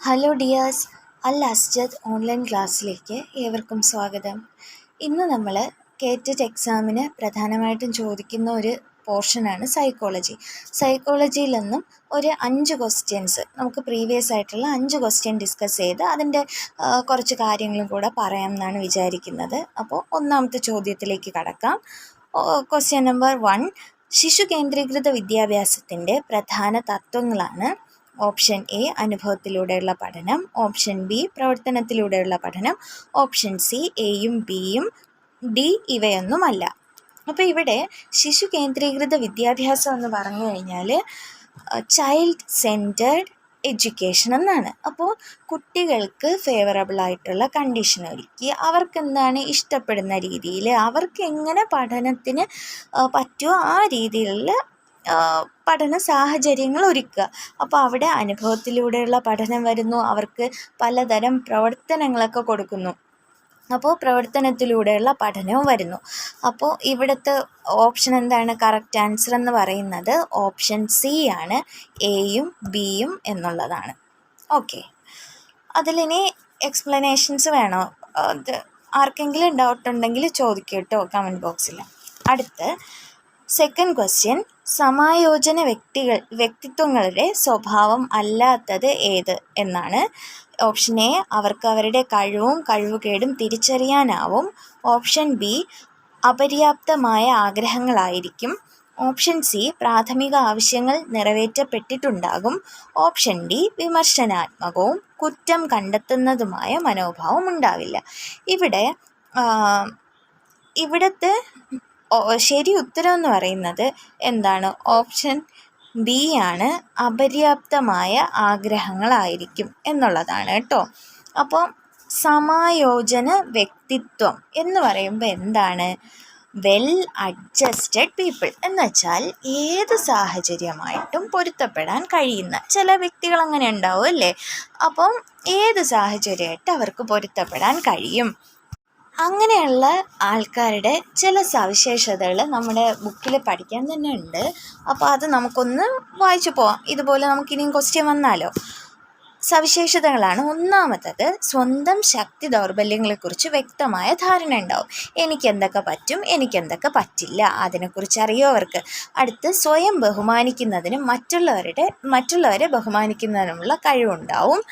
Hello dears, അൽ അസ്ജദ് online ക്ലാസ്സിലേക്ക് ഏവർക്കും സ്വാഗതം. ഇന്ന് നമ്മൾ കേറ്ററ്റ് എക്സാമിന് പ്രധാനമായിട്ടും ചോദിക്കുന്ന ഒരു പോർഷനാണ് സൈക്കോളജി. സൈക്കോളജിയിൽ നിന്നും ഒരു 5 ക്വസ്റ്റ്യൻസ് നമുക്ക് പ്രീവിയസ് ആയിട്ടുള്ള 5 ക്വസ്റ്റ്യൻ ഡിസ്കസ് ചെയ്ത് അതിൻ്റെ കുറച്ച് കാര്യങ്ങളും കൂടെ പറയാം എന്നാണ് വിചാരിക്കുന്നത്. അപ്പോൾ ഒന്നാമത്തെ ചോദ്യത്തിലേക്ക് കടക്കാം. ക്വസ്റ്റ്യൻ നമ്പർ 1, ശിശു കേന്ദ്രീകൃത വിദ്യാഭ്യാസത്തിൻ്റെ പ്രധാന തത്വങ്ങളാണ്. ഓപ്ഷൻ എ അനുഭവത്തിലൂടെയുള്ള പഠനം, ഓപ്ഷൻ ബി പ്രവർത്തനത്തിലൂടെയുള്ള പഠനം, ഓപ്ഷൻ സി എയും ബിയും, ഡി ഇവയൊന്നുമല്ല. അപ്പോൾ ഇവിടെ ശിശു കേന്ദ്രീകൃത വിദ്യാഭ്യാസം എന്ന് പറഞ്ഞു കഴിഞ്ഞാൽ ചൈൽഡ് സെൻറ്റേർഡ് എഡ്യൂക്കേഷൻ എന്നാണ്. അപ്പോൾ കുട്ടികൾക്ക് ഫേവറബിൾ ആയിട്ടുള്ള കണ്ടീഷൻ ഒരുക്കി അവർക്ക് എന്താണ് ഇഷ്ടപ്പെടുന്ന രീതിയിൽ അവർക്ക് എങ്ങനെ പഠനത്തിന് പറ്റുമോ ആ രീതിയിലുള്ള പഠന സാഹചര്യങ്ങൾ ഒരുക്കുക. അപ്പോൾ അവിടെ അനുഭവത്തിലൂടെയുള്ള പഠനം വരുന്നു, അവർക്ക് പലതരം പ്രവർത്തനങ്ങളൊക്കെ കൊടുക്കുന്നു. അപ്പോൾ പ്രവർത്തനത്തിലൂടെയുള്ള പഠനവും വരുന്നു. അപ്പോൾ ഇവിടുത്തെ ഓപ്ഷൻ എന്താണ്? കറക്റ്റ് ആൻസർ എന്ന് പറയുന്നത് ഓപ്ഷൻ സി ആണ്, എയും ബിയും എന്നുള്ളതാണ്. ഓക്കെ, അതിലിനി എക്സ്പ്ലനേഷൻസ് വേണോ? അത് ആർക്കെങ്കിലും ഡൗട്ട് ഉണ്ടെങ്കിൽ ചോദിക്കുക കേട്ടോ കമൻറ്റ് ബോക്സിൽ. അടുത്ത് സെക്കൻഡ് ക്വസ്റ്റ്യൻ, സമായോജന വ്യക്തിത്വങ്ങളുടെ സ്വഭാവം അല്ലാത്തത് ഏത് എന്നാണ്. ഓപ്ഷൻ എ അവർക്ക് അവരുടെ കഴിവും കഴിവുകേടും തിരിച്ചറിയാനാവും. ഓപ്ഷൻ ബി അപര്യാപ്തമായ ആഗ്രഹങ്ങളായിരിക്കും. ഓപ്ഷൻ സി പ്രാഥമിക ആവശ്യങ്ങൾ നിറവേറ്റപ്പെട്ടിട്ടുണ്ടാകും. ഓപ്ഷൻ ഡി വിമർശനാത്മകവും കുറ്റം കണ്ടെത്തുന്നതുമായ മനോഭാവം ഉണ്ടാവില്ല. ഇവിടുത്തെ ശരി ഉത്തരം എന്ന് പറയുന്നത് എന്താണ്? ഓപ്ഷൻ ബി ആണ്, അപര്യാപ്തമായ ആഗ്രഹങ്ങളായിരിക്കും എന്നുള്ളതാണ് കേട്ടോ. അപ്പോൾ സമായോജന വ്യക്തിത്വം എന്ന് പറയുമ്പോൾ എന്താണ്? വെൽ അഡ്ജസ്റ്റഡ് പീപ്പിൾ എന്ന് വെച്ചാൽ ഏത് സാഹചര്യമായിട്ടും പൊരുത്തപ്പെടാൻ കഴിയുന്ന ചില വ്യക്തികൾ അങ്ങനെ ഉണ്ടാവും അല്ലേ. അപ്പം ഏത് സാഹചര്യമായിട്ട് അവർക്ക് പൊരുത്തപ്പെടാൻ കഴിയും. അങ്ങനെയുള്ള ആൾക്കാരുടെ ചില സവിശേഷതകൾ നമ്മുടെ ബുക്കിൽ പഠിക്കാൻ തന്നെ ഉണ്ട്. അപ്പോൾ അത് നമുക്കൊന്ന് വായിച്ചു പോവാം. ഇതുപോലെ നമുക്കിനിയും ക്വസ്റ്റ്യൻ വന്നാലോ. സവിശേഷതകളാണ്. ഒന്നാമത്തത്, സ്വന്തം ശക്തി ദൗർബല്യങ്ങളെക്കുറിച്ച് വ്യക്തമായ ധാരണ ഉണ്ടാവും. എനിക്കെന്തൊക്കെ പറ്റും, എനിക്കെന്തൊക്കെ പറ്റില്ല, അതിനെക്കുറിച്ച് അറിയും അവർക്ക്. അടുത്ത്, സ്വയം ബഹുമാനിക്കുന്നതിനും മറ്റുള്ളവരെ ബഹുമാനിക്കുന്നതിനുമുള്ള കഴിവുണ്ടാവും.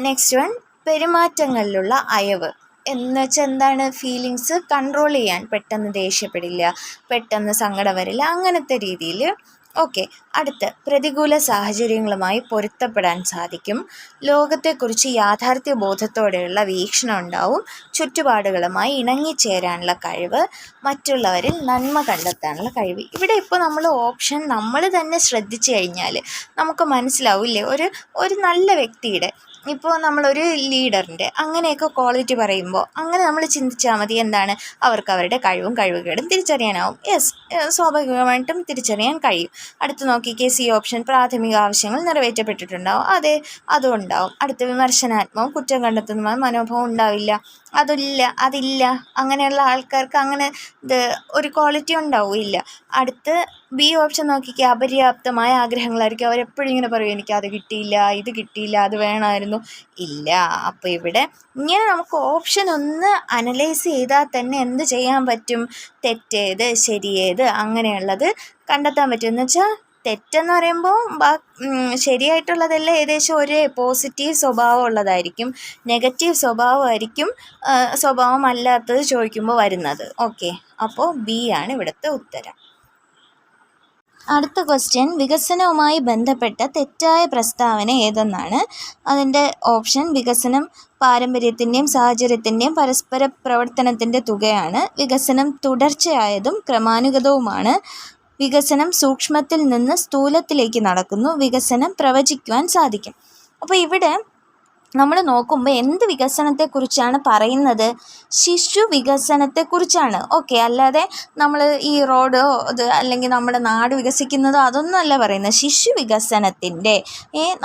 നെക്സ്റ്റ് വൺ, പെരുമാറ്റങ്ങളിലുള്ള അയവ് എന്ന് വെച്ചാൽ എന്താണ്? ഫീലിങ്സ് കൺട്രോൾ ചെയ്യാൻ, പെട്ടെന്ന് ദേഷ്യപ്പെടില്ല, പെട്ടെന്ന് സങ്കടം വരില്ല, അങ്ങനത്തെ രീതിയിൽ. ഓക്കെ, അടുത്ത്, പ്രതികൂല സാഹചര്യങ്ങളുമായി പൊരുത്തപ്പെടാൻ സാധിക്കും. ലോകത്തെക്കുറിച്ച് യാഥാർത്ഥ്യ ബോധത്തോടെയുള്ള വീക്ഷണം ഉണ്ടാവും. ചുറ്റുപാടുകളുമായി ഇണങ്ങിച്ചേരാനുള്ള കഴിവ്, മറ്റുള്ളവരിൽ നന്മ കണ്ടെത്താനുള്ള കഴിവ്. ഇവിടെ ഇപ്പോൾ നമ്മൾ തന്നെ ശ്രദ്ധിച്ചു കഴിഞ്ഞാൽ നമുക്ക് മനസ്സിലാവില്ലേ ഒരു നല്ല വ്യക്തിയുടെ, ഇപ്പോൾ നമ്മളൊരു ലീഡറിൻ്റെ അങ്ങനെയൊക്കെ ക്വാളിറ്റി പറയുമ്പോൾ അങ്ങനെ നമ്മൾ ചിന്തിച്ചാൽ മതി. എന്താണ്? അവർക്ക് അവരുടെ കഴിവും കഴിവുകേടും തിരിച്ചറിയാനാവും. സ്വാഭാവികമായിട്ടും തിരിച്ചറിയാൻ കഴിയും. അടുത്ത് നോക്കിക്കേ, സി ഓപ്ഷൻ, പ്രാഥമിക ആവശ്യങ്ങൾ നിറവേറ്റപ്പെട്ടിട്ടുണ്ടാവും. അതെ, അതും ഉണ്ടാവും. അടുത്ത, വിമർശനാത്മകവും കുറ്റം കണ്ടെത്തുന്നതുമായ മനോഭാവം ഉണ്ടാവില്ല. അതില്ല. അങ്ങനെയുള്ള ആൾക്കാർക്ക് അങ്ങനെ ഒരു ക്വാളിറ്റി ഉണ്ടാവില്ല. അടുത്ത് ബി ഓപ്ഷൻ നോക്കിക്കുക, അപര്യാപ്തമായ ആഗ്രഹങ്ങളായിരിക്കും. അവരെപ്പോഴും ഇങ്ങനെ പറയും, എനിക്ക് അത് കിട്ടിയില്ല, ഇത് കിട്ടിയില്ല, അത് വേണമായിരുന്നു. ഇല്ല. അപ്പോൾ ഇവിടെ ഇങ്ങനെ നമുക്ക് ഓപ്ഷൻ ഒന്ന് അനലൈസ് ചെയ്താൽ തന്നെ എന്ത് ചെയ്യാൻ പറ്റും? തെറ്റേത് ശരിയേത് അങ്ങനെയുള്ളത് കണ്ടെത്താൻ പറ്റും. എന്ന് വെച്ചാൽ തെറ്റെന്ന് പറയുമ്പോൾ ശരിയായിട്ടുള്ളതെല്ലാം ഏകദേശം ഒരേ പോസിറ്റീവ് സ്വഭാവം ഉള്ളതായിരിക്കും, നെഗറ്റീവ് സ്വഭാവം അല്ലാത്തത് ചോദിക്കുമ്പോൾ വരുന്നത്. ഓക്കെ, അപ്പോൾ ബി ആണ് ഇവിടുത്തെ ഉത്തരം. അടുത്ത ക്വസ്റ്റ്യൻ, വികസനവുമായി ബന്ധപ്പെട്ട തെറ്റായ പ്രസ്താവന ഏതെന്നാണ്. അതിൻ്റെ ഓപ്ഷൻ, വികസനം പാരമ്പര്യത്തിൻ്റെയും സാഹചര്യത്തിൻ്റെയും പരസ്പര പ്രവർത്തനത്തിൻ്റെ തുകയാണ്. വികസനം തുടർച്ചയായതും ക്രമാനുഗതവുമാണ്. വികസനം സൂക്ഷ്മത്തിൽ നിന്ന് സ്ഥൂലത്തിലേക്ക് നടക്കുന്നു. വികസനം പ്രവചിക്കുവാൻ സാധിക്കും. അപ്പോൾ ഇവിടെ നമ്മൾ നോക്കുമ്പോൾ എന്ത് വികസനത്തെക്കുറിച്ചാണ് പറയുന്നത്? ശിശു വികസനത്തെക്കുറിച്ചാണ്. ഓക്കെ, അല്ലാതെ നമ്മൾ ഈ റോഡോ അല്ലെങ്കിൽ നമ്മുടെ നാട് വികസിക്കുന്നതോ അതൊന്നും അല്ല പറയുന്നത്. ശിശു വികസനത്തിൻ്റെ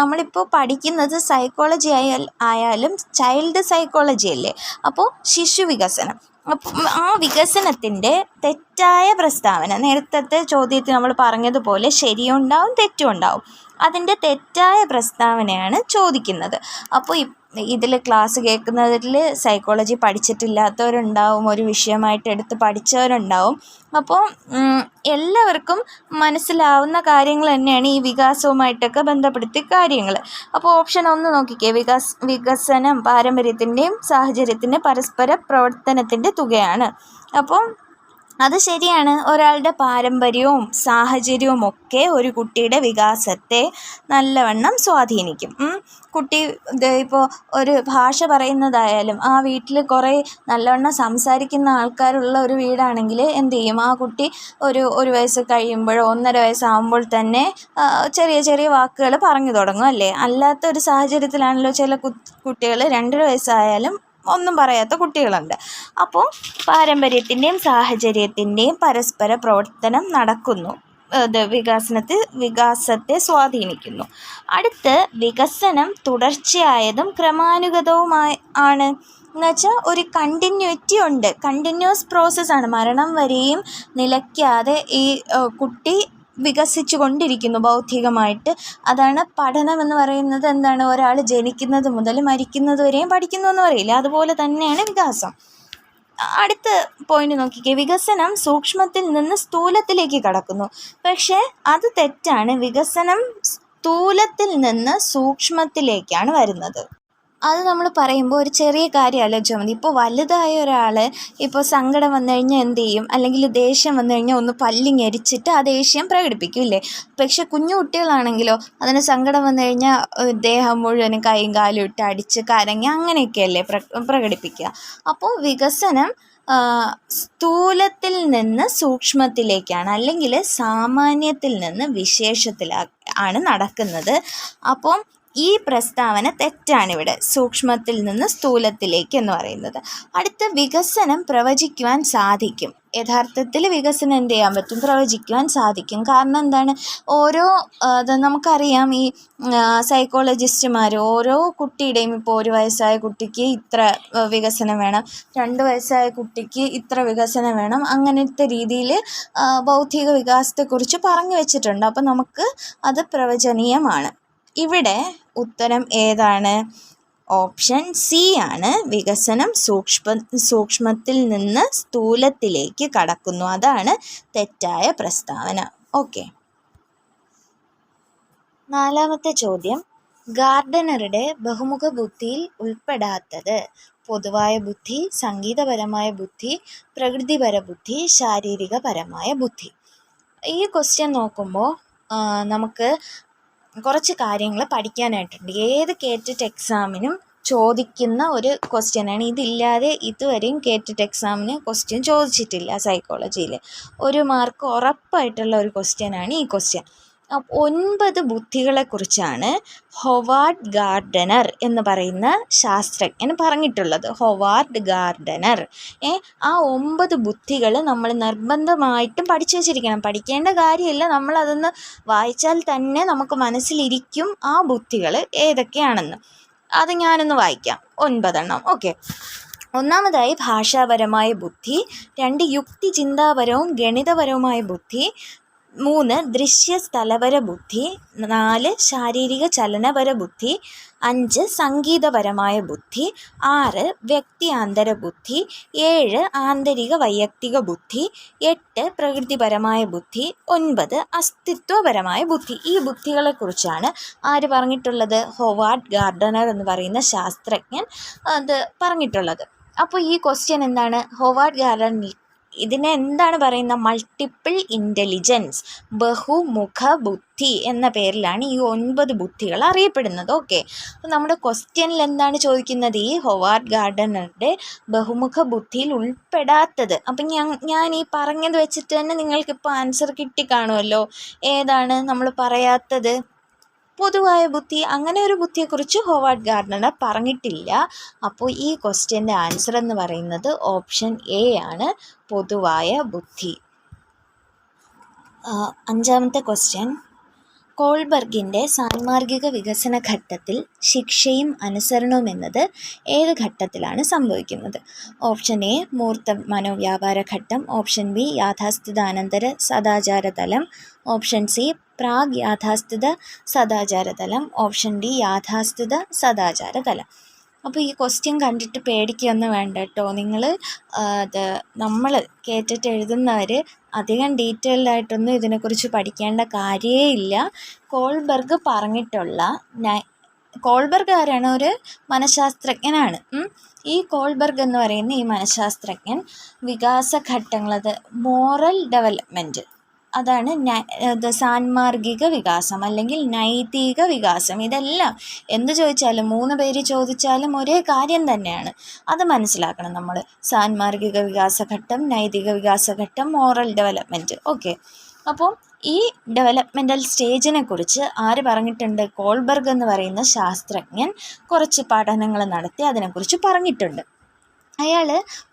നമ്മളിപ്പോൾ പഠിക്കുന്നത് സൈക്കോളജി ആയാലും ചൈൽഡ് സൈക്കോളജി അല്ലേ. അപ്പോൾ ശിശു വികസനം, അപ്പം ആ വികസനത്തിൻ്റെ തെറ്റായ പ്രസ്താവന, നേരത്തെ ചോദ്യത്തിൽ നമ്മൾ പറഞ്ഞതുപോലെ ശരിയും ഉണ്ടാവും തെറ്റും ഉണ്ടാവും. അതിൻ്റെ തെറ്റായ പ്രസ്താവനയാണ് ചോദിക്കുന്നത്. അപ്പോൾ ഇതിൽ ക്ലാസ് കേൾക്കുന്നതിൽ സൈക്കോളജി പഠിച്ചിട്ടില്ലാത്തവരുണ്ടാവും, ഒരു വിഷയമായിട്ട് എടുത്ത് പഠിച്ചവരുണ്ടാവും. അപ്പോൾ എല്ലാവർക്കും മനസ്സിലാവുന്ന കാര്യങ്ങൾ തന്നെയാണ് ഈ വികാസവുമായിട്ടൊക്കെ ബന്ധപ്പെടുത്തിയ കാര്യങ്ങൾ. അപ്പോൾ ഓപ്ഷൻ 1 നോക്കിക്കേ, വികസനം പാരമ്പര്യത്തിൻ്റെയും സാഹചര്യത്തിൻ്റെ പരസ്പര പ്രവർത്തനത്തിൻ്റെ തുകയാണ്. അപ്പോൾ അത് ശരിയാണ്. ഒരാളുടെ പാരമ്പര്യവും സാഹചര്യവും ഒക്കെ ഒരു കുട്ടിയുടെ വികാസത്തെ നല്ലവണ്ണം സ്വാധീനിക്കും. കുട്ടി ഇപ്പോൾ ഒരു ഭാഷ പറയുന്നതായാലും ആ വീട്ടിൽ കുറേ നല്ലവണ്ണം സംസാരിക്കുന്ന ആൾക്കാരുള്ള ഒരു വീടാണെങ്കിൽ എന്ത് ചെയ്യും, ആ കുട്ടി ഒരു വയസ്സ് കഴിയുമ്പോഴോ 1.5 വയസ്സാകുമ്പോൾ തന്നെ ചെറിയ ചെറിയ വാക്കുകൾ പറഞ്ഞു തുടങ്ങും അല്ലേ. അല്ലാത്ത ഒരു സാഹചര്യത്തിലാണല്ലോ ചില കുട്ടികൾ 2.5 വയസ്സായാലും ഒന്നും പറയാത്ത കുട്ടികളുണ്ട്. അപ്പോൾ പാരമ്പര്യത്തിൻ്റെയും സാഹചര്യത്തിൻ്റെയും പരസ്പര പ്രവർത്തനം നടക്കുന്നു, ഇത് വികാസത്തെ സ്വാധീനിക്കുന്നു. അടുത്ത് വികസനം തുടർച്ചയായതും ക്രമാനുഗതവുമായി ആണ്. എന്നുവെച്ചാൽ ഒരു കണ്ടിന്യൂറ്റി ഉണ്ട്, കണ്ടിന്യൂസ് പ്രോസസ്സാണ്. മരണം വരെയും നിലയ്ക്കാതെ ഈ കുട്ടി വികസിച്ചു കൊണ്ടിരിക്കുന്നു ബൗദ്ധികമായിട്ട്. അതാണ് പഠനം എന്ന് പറയുന്നത്. എന്താണ്, ഒരാൾ ജനിക്കുന്നത് മുതൽ മരിക്കുന്നത് വരെയും പഠിക്കുന്നു എന്ന് പറയില്ല, അതുപോലെ തന്നെയാണ് വികാസം. അടുത്ത പോയിന്റ് നോക്കിക്കേ, വികസനം സൂക്ഷ്മത്തിൽ നിന്ന് സ്ഥൂലത്തിലേക്ക് കടക്കുന്നു. പക്ഷേ അത് തെറ്റാണ്. വികസനം സ്ഥൂലത്തിൽ നിന്ന് സൂക്ഷ്മത്തിലേക്കാണ് വരുന്നത്. അത് നമ്മൾ പറയുമ്പോൾ ഒരു ചെറിയ കാര്യം ആലോചിച്ചാൽ മതി. ഇപ്പോൾ വലുതായ ഒരാൾ ഇപ്പോൾ സങ്കടം വന്നു കഴിഞ്ഞാൽ എന്ത് ചെയ്യും, അല്ലെങ്കിൽ ദേഷ്യം വന്നു കഴിഞ്ഞാൽ ഒന്ന് പല്ലിങ്ങരിച്ചിട്ട് ആ ദേഷ്യം പ്രകടിപ്പിക്കില്ലേ. പക്ഷെ കുഞ്ഞു കുട്ടികളാണെങ്കിലോ അതിന് സങ്കടം വന്നു കഴിഞ്ഞാൽ ദേഹം മുഴുവനും കൈയും കാലും ഇട്ട് അടിച്ച് കരങ്ങി അങ്ങനെയൊക്കെയല്ലേ പ്രകടിപ്പിക്കുക. അപ്പോൾ വികസനം സ്ഥൂലത്തിൽ നിന്ന് സൂക്ഷ്മത്തിലേക്കാണ്, അല്ലെങ്കിൽ സാമാന്യത്തിൽ നിന്ന് വിശേഷത്തിലാണ് നടക്കുന്നത്. അപ്പം ഈ പ്രസ്താവന തെറ്റാണിവിടെ, സൂക്ഷ്മത്തിൽ നിന്ന് സ്ഥൂലത്തിലേക്ക് എന്ന് പറയുന്നത്. അടുത്ത വികസനം പ്രവചിക്കുവാൻ സാധിക്കും. യഥാർത്ഥത്തിൽ വികസനം എന്ത് ചെയ്യാൻ പറ്റും, പ്രവചിക്കുവാൻ സാധിക്കും. കാരണം എന്താണ്, നമുക്കറിയാം ഈ സൈക്കോളജിസ്റ്റുമാർ ഓരോ കുട്ടിയുടെയും ഇപ്പോൾ 1 വയസ്സായ കുട്ടിക്ക് ഇത്ര വികസനം വേണം, 2 വയസ്സായ കുട്ടിക്ക് ഇത്ര വികസനം വേണം, അങ്ങനത്തെ രീതിയിൽ ബൗദ്ധിക വികാസത്തെക്കുറിച്ച് പറഞ്ഞു വെച്ചിട്ടുണ്ട്. അപ്പോൾ നമുക്ക് അത് പ്രവചനീയമാണ്. ഇവിടെ ഉത്തരം ഏതാണ്? ഓപ്ഷൻ സി ആണ്. വികസനം സൂക്ഷ്മത്തിൽ നിന്ന് സ്ഥൂലത്തിലേക്ക് കടക്കുന്നു. അതാണ് തെറ്റായ പ്രസ്താവന. ഓക്കെ. 4ാമത്തെ ചോദ്യം, ഗാർഡനറുടെ ബഹുമുഖ ബുദ്ധിയിൽ ഉൾപ്പെടാത്തത് പൊതുവായ ബുദ്ധി, സംഗീതപരമായ ബുദ്ധി, പ്രകൃതിപര ബുദ്ധി, ശാരീരികപരമായ ബുദ്ധി. ഈ ക്വസ്റ്റ്യൻ നോക്കുമ്പോൾ നമുക്ക് കുറച്ച് കാര്യങ്ങൾ പഠിക്കാനായിട്ടുണ്ട്. ഏത് കേറ്ററ്റ് എക്സാമിനും ചോദിക്കുന്ന ഒരു ക്വസ്റ്റ്യനാണ്. ഇതില്ലാതെ ഇതുവരെയും കേറ്ററ്റ് എക്സാമിന് ക്വസ്റ്റ്യൻ ചോദിച്ചിട്ടില്ല സൈക്കോളജിയിൽ. 1 മാർക്ക് ഉറപ്പായിട്ടുള്ള ഒരു ക്വസ്റ്റ്യനാണ് ഈ ക്വസ്റ്റ്യൻ. 9 ബുദ്ധികളെക്കുറിച്ചാണ് ഹൊവാർഡ് ഗാർഡനർ എന്ന് പറയുന്ന ശാസ്ത്രജ്ഞൻ പറഞ്ഞിട്ടുള്ളത്. ഹൊവാർഡ് ഗാർഡനർ ആ 9 ബുദ്ധികൾ നമ്മൾ നിർബന്ധമായിട്ടും പഠിച്ചു വച്ചിരിക്കണം. പഠിക്കേണ്ട കാര്യമില്ല, നമ്മളതൊന്ന് വായിച്ചാൽ തന്നെ നമുക്ക് മനസ്സിലിരിക്കും ആ ബുദ്ധികൾ ഏതൊക്കെയാണെന്ന്. അത് ഞാനൊന്ന് വായിക്കാം, 9 എണ്ണം. ഓക്കെ. 1ാമതായി ഭാഷാപരമായ ബുദ്ധി, 2 യുക്തി ചിന്താപരവും ഗണിതപരവുമായ ബുദ്ധി, 3 ദൃശ്യ സ്ഥലപര ബുദ്ധി, 4 ശാരീരിക ചലനപര ബുദ്ധി, 5 സംഗീതപരമായ ബുദ്ധി, 6 വ്യക്തിയാന്തര ബുദ്ധി, 7 ആന്തരിക വൈയക്തിക ബുദ്ധി, 8 പ്രകൃതിപരമായ ബുദ്ധി, 9 അസ്തിത്വപരമായ ബുദ്ധി. ഈ ബുദ്ധികളെക്കുറിച്ചാണ് ആര് പറഞ്ഞിട്ടുള്ളത്? ഹൊവാർഡ് ഗാർഡനർ എന്ന് പറയുന്ന ശാസ്ത്രജ്ഞൻ അത് പറഞ്ഞിട്ടുള്ളത്. അപ്പോൾ ഈ ക്വസ്റ്റ്യൻ എന്താണ്? ഹൊവാർഡ് ഗാർഡനർ ഇതിനെ എന്താണ് പറയുന്നത്? മൾട്ടിപ്പിൾ ഇൻ്റലിജൻസ്, ബഹുമുഖ ബുദ്ധി എന്ന പേരിലാണ് ഈ 9 ബുദ്ധികൾ അറിയപ്പെടുന്നത്. ഓക്കെ. അപ്പോൾ നമ്മുടെ ക്വസ്റ്റ്യനിൽ എന്താണ് ചോദിക്കുന്നത്? ഈ ഹൊവാർഡ് ഗാർഡനറുടെ ബഹുമുഖ ബുദ്ധിയിൽ ഉൾപ്പെടാത്തത്. അപ്പം ഞാൻ ഈ പറഞ്ഞത് വെച്ചിട്ട് തന്നെ നിങ്ങൾക്കിപ്പോൾ ആൻസർ കിട്ടിക്കാണുമല്ലോ. ഏതാണ് നമ്മൾ പറയാത്തത്? പൊതുവായ ബുദ്ധി. അങ്ങനെ ഒരു ബുദ്ധിയെക്കുറിച്ച് ഹൊവാർഡ് ഗാർഡനർ പറഞ്ഞിട്ടില്ല. അപ്പോൾ ഈ ക്വസ്റ്റ്യൻ്റെ ആൻസർ എന്ന് പറയുന്നത് ഓപ്ഷൻ എ ആണ്, പൊതുവായ ബുദ്ധി. 5ാമത്തെ ക്വസ്റ്റ്യൻ, കോൾബർഗിൻ്റെ സാൻമാർഗിക വികസന ഘട്ടത്തിൽ ശിക്ഷയും അനുസരണവും എന്നത് ഏത് ഘട്ടത്തിലാണ് സംഭവിക്കുന്നത്? ഓപ്ഷൻ എ മൂർത്ത മനോവ്യാപാര ഘട്ടം, ഓപ്ഷൻ ബി യാഥാസ്ഥിതാനന്തര സദാചാരതലം, ഓപ്ഷൻ സി പ്രാഗ് യാഥാസ്ഥിത സദാചാരതലം, ഓപ്ഷൻ ഡി യാഥാസ്ഥിത സദാചാരതലം. അപ്പോൾ ഈ ക്വസ്റ്റ്യൻ കണ്ടിട്ട് പേടിക്കുകയൊന്നും വേണ്ട കേട്ടോ. നിങ്ങൾ നമ്മൾ കേട്ടിട്ട് എഴുതുന്നവർ അധികം ഡീറ്റെയിൽഡായിട്ടൊന്നും ഇതിനെക്കുറിച്ച് പഠിക്കേണ്ട കാര്യമേ ഇല്ല. കോൾബർഗ് പറഞ്ഞിട്ടുള്ള കോൾബർഗ് ആരാണ്? ഒരു മനഃശാസ്ത്രജ്ഞനാണ്. ഈ കോൾബർഗ് എന്ന് പറയുന്ന ഈ മനഃശാസ്ത്രജ്ഞൻ വികാസഘട്ടങ്ങളത് മോറൽ ഡെവലപ്മെൻറ്റ്, അതാണ് സാൻമാർഗിക വികാസം അല്ലെങ്കിൽ നൈതിക വികാസം, ഇതെല്ലാം എന്ത് ചോദിച്ചാലും 3 പേര് ചോദിച്ചാലും ഒരേ കാര്യം തന്നെയാണ്. അത് മനസ്സിലാക്കണം നമ്മൾ. സാൻമാർഗിക വികാസഘട്ടം, നൈതിക വികാസഘട്ടം, മോറൽ ഡെവലപ്മെൻറ്റ്. ഓക്കെ, അപ്പോൾ ഈ ഡെവലപ്മെൻ്റൽ സ്റ്റേജിനെ കുറിച്ച് ആര് പറഞ്ഞിട്ടുണ്ട്? കോൾബർഗ് എന്ന് പറയുന്ന ശാസ്ത്രജ്ഞൻ കുറച്ച് പഠനങ്ങൾ നടത്തി അതിനെക്കുറിച്ച് പറഞ്ഞിട്ടുണ്ട്. അയാൾ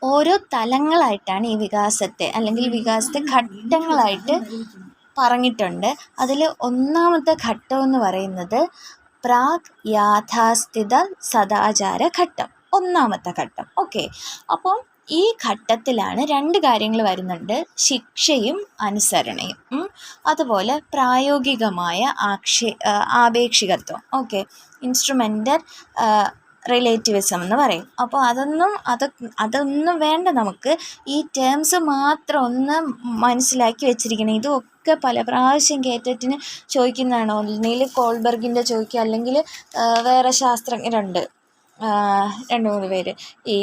ഓരോ തലങ്ങളായിട്ടാണ് ഈ വികാസത്തെ അല്ലെങ്കിൽ വികാസത്തെ ഘട്ടങ്ങളായിട്ട് പറഞ്ഞിട്ടുണ്ട്. അതിൽ ഒന്നാമത്തെ ഘട്ടം എന്ന് പറയുന്നത് പ്രാഗ് യാഥാസ്ഥിത സദാചാര ഘട്ടം, ഒന്നാമത്തെ ഘട്ടം. ഓക്കെ, അപ്പം ഈ ഘട്ടത്തിലാണ് 2 കാര്യങ്ങൾ വരുന്നുണ്ട്: ശിക്ഷയും അനുസരണയും, അതുപോലെ പ്രായോഗികമായ ആപേക്ഷികത്വം. ഓക്കെ, ഇൻസ്ട്രുമെൻ്റൽ റിലേറ്റിവിസം എന്ന് പറയും. അപ്പോൾ അതൊന്നും വേണ്ട, നമുക്ക് ഈ ടേംസ് മാത്രം ഒന്ന് മനസ്സിലാക്കി വെച്ചിരിക്കണം. ഇതൊക്കെ പല പ്രാവശ്യം കേറ്ററ്റിന് ചോദിക്കുന്നതാണ്. ഒന്നിൽ കോൾബർഗിൻ്റെ ചോദിക്കുക, അല്ലെങ്കിൽ വേറെ ശാസ്ത്രജ്ഞരുണ്ട് 2-3 പേര്, ഈ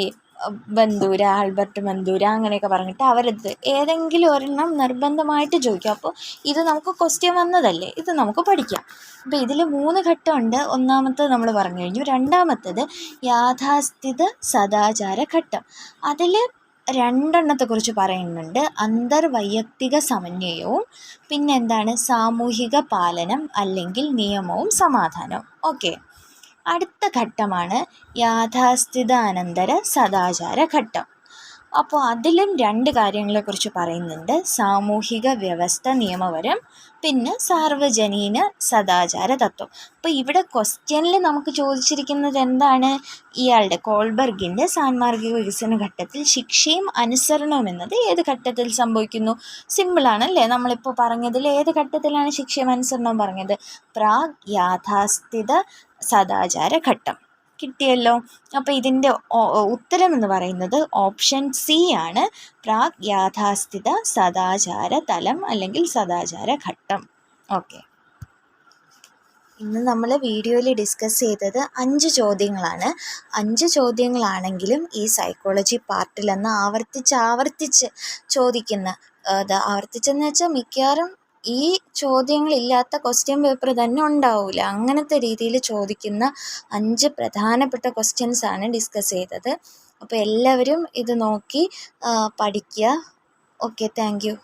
ബന്ദൂര, ആൽബർട്ട് ബന്ദൂര അങ്ങനെയൊക്കെ പറഞ്ഞിട്ട് അവരത് ഏതെങ്കിലും ഒരെണ്ണം നിർബന്ധമായിട്ട് ചോദിക്കും. അപ്പോൾ ഇത് നമുക്ക് ക്വസ്റ്റ്യൻ വന്നതല്ലേ, ഇത് നമുക്ക് പഠിക്കാം. അപ്പോൾ ഇതിൽ 3 ഘട്ടമുണ്ട്. ഒന്നാമത്തത് നമ്മൾ പറഞ്ഞു കഴിഞ്ഞു. രണ്ടാമത്തത് യാഥാസ്ഥിത സദാചാര ഘട്ടം. അതിൽ 2 എണ്ണത്തെക്കുറിച്ച് പറയുന്നുണ്ട്: അന്തർവൈയക്തിക സമന്വയവും പിന്നെന്താണ് സാമൂഹിക പാലനം അല്ലെങ്കിൽ നിയമവും സമാധാനവും. ഓക്കെ, അടുത്ത ഘട്ടമാണ് യാഥാസ്ഥിതാനന്തര സദാചാര ഘട്ടം. അപ്പോൾ അതിലും 2 കാര്യങ്ങളെക്കുറിച്ച് പറയുന്നുണ്ട്: സാമൂഹിക വ്യവസ്ഥ നിയമപരം, പിന്നെ സാർവജനീന സദാചാര തത്വം. അപ്പോൾ ഇവിടെ ക്വസ്റ്റ്യനിൽ നമുക്ക് ചോദിച്ചിരിക്കുന്നത് എന്താണ്? ഇയാളുടെ കോൾബർഗിൻ്റെ സാൻമാർഗിക വികസന ഘട്ടത്തിൽ ശിക്ഷയും അനുസരണവും എന്നത് ഏത് ഘട്ടത്തിൽ സംഭവിക്കുന്നു? സിമ്പിളാണല്ലേ, നമ്മളിപ്പോൾ പറഞ്ഞതിൽ ഏത് ഘട്ടത്തിലാണ് ശിക്ഷയും അനുസരണവും പറഞ്ഞത്? പ്രാഗ് യാഥാസ്ഥിത സദാചാര ഘട്ടം. കിട്ടിയല്ലോ. അപ്പോൾ ഇതിൻ്റെ ഉത്തരം എന്ന് പറയുന്നത് ഓപ്ഷൻ സി ആണ്, പ്രാഗ് യാഥാസ്ഥിത സദാചാര തലം അല്ലെങ്കിൽ സദാചാര ഘട്ടം. ഓക്കെ, ഇന്ന് നമ്മൾ വീഡിയോയിൽ ഡിസ്കസ് ചെയ്തത് 5 ചോദ്യങ്ങളാണ്. 5 ചോദ്യങ്ങളാണെങ്കിലും ഈ സൈക്കോളജി പാർട്ടിലെന്ന് ആവർത്തിച്ച് ചോദിക്കുന്ന, ആവർത്തിച്ചെന്ന് വെച്ചാൽ മിക്കവാറും ഈ ചോദ്യങ്ങളില്ലാത്ത ക്വസ്റ്റ്യൻ പേപ്പർ തന്നെ ഉണ്ടാവില്ല. അങ്ങനത്തെ രീതിയിൽ ചോദിക്കുന്ന 5 പ്രധാനപ്പെട്ട ക്വസ്റ്റ്യൻസാണ് ഡിസ്കസ് ചെയ്തത്. അപ്പോൾ എല്ലാവരും ഇത് നോക്കി പഠിക്കുക. Okay, thank you.